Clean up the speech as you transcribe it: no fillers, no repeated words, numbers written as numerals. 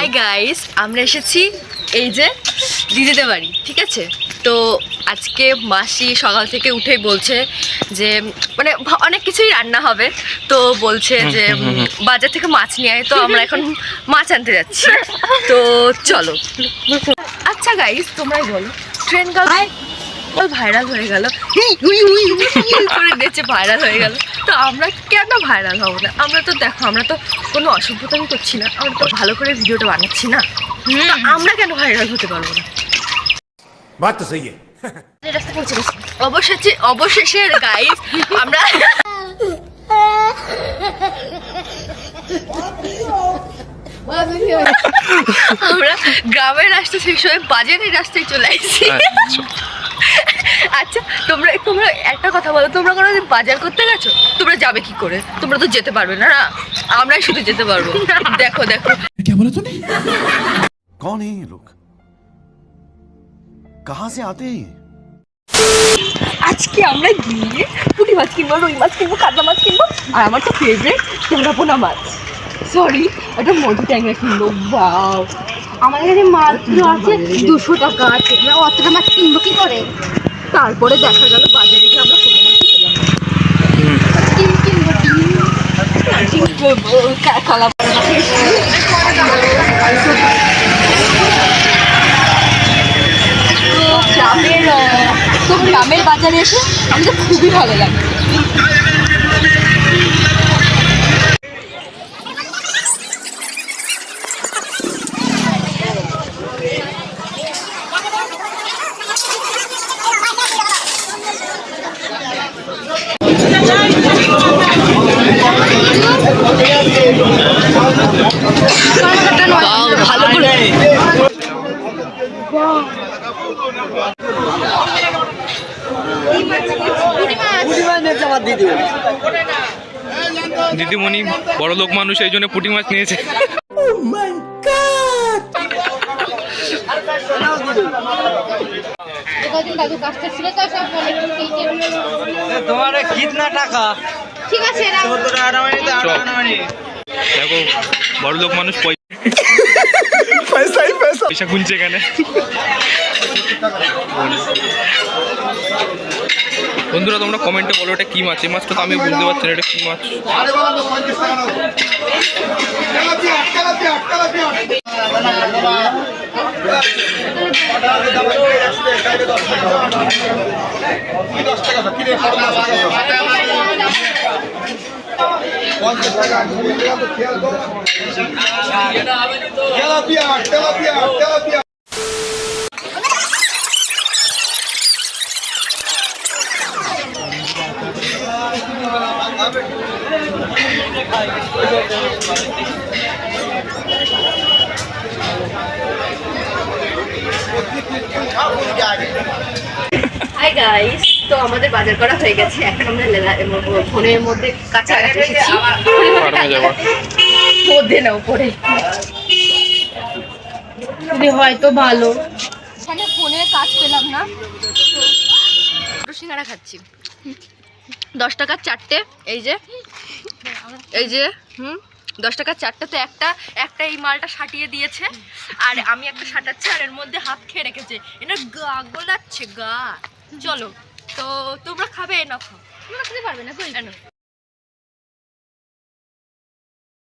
Hi guys, আমরা এসেছি এই যে দিদিদের বাড়ি, ঠিক আছে। তো আজকে মাসি সকাল থেকে উঠেই বলছে যে মানে অনেক কিছুই রান্না হবে, তো বলছে যে বাজার থেকে মাছ নিয়ে আয়। তো আমরা এখন মাছ আনতে যাচ্ছি, তো চলো। আচ্ছা গাইস, তোমরাই বলো, ট্রেন ভাইরাল হয়ে গেল, করে দিয়েছে, ভাইরাল হয়ে গেল। তো আমরা কেন ভাইরাল হব না? আমরা তো দেখো, আমরা তো কোনো অসভ্যতামি করছি না, আমরা তো ভালো করে ভিডিওটা বানাচ্ছি না, আমরা কেন ভাইরাল হতে পারবো না? বাত তো সহি অবশেষে গাইস আমরা আমরা গ্রামের রাস্তা শেষ হয়ে বাজারের রাস্তায় চলে আসছি। আচ্ছা, তোমরা একটা কথা বলো, তোমরা কোনো বাজার করতে গেছো? তোমরা যাবে কি করে? তোমরা তো যেতে পারবে না, না আমরাই শুধু যেতে পারবো। দেখো দেখো क्या बोला तूने? कौन है ये लोग? कहाँ से आते हैं? আজকে আমরা গিয়ে পুঁটি মাছ কিনবো, রুই মাছ কিনবো, কাতলা মাছ কিনবো, আর আমার তো ফেভারিট ট্যাংরা মাছ, সরি একটা মধু ট্যাংরা কিনবো। বাও, আমাদের কাছে মাত্র আছে 200 টাকা আছে, আমরা অতটা মাছ কিনবো কি করে? তারপরে দেখা গেল বাজারে গিয়ে আমরা কোনো মাছই পেলাম না। ডিম কিনবো, কলা গ্রামের বাজারে এসে আমাদের খুবই ভালো লাগে। ভালো করে দিদিমণি বড় লোক মানুষ, এই জন্য পুঁটি মাছ নিয়েছে। তোমার কিতনা টাকা? ঠিক আছে দেখো বড় লোক মানুষ পয়সা গুনছে এখানে। বন্ধুরা তোমরা কমেন্টে বলো এটা কি মাছ? এই মাছটা তো আমি বুঝতে পারছি না এটা কি মাছ। হাই গাইস, তো আমাদের বাজার করা হয়ে গেছে, এখন আমরা ফোনের মধ্যে কাছাকাছি এসেছি। মধ্যে নাও পরে যদি হয়তো ভালো। এখানে ফোনে কাজ পেলাম না, তো সিঙ্গারা খাচ্ছি 10 টাকার চারটে। এই যে 10 টাকার চারটে। তো একটা এই মালটা সাটিয়ে দিয়েছে, আর আমি একটা সাটাচ্ছি, আর এর মধ্যে হাত খেয়ে রেখেছে, এটা গা গোলাচ্ছে গা। চলো, তো তোমরা খাবে? না খাও, তোমরা খেতে পারবে না,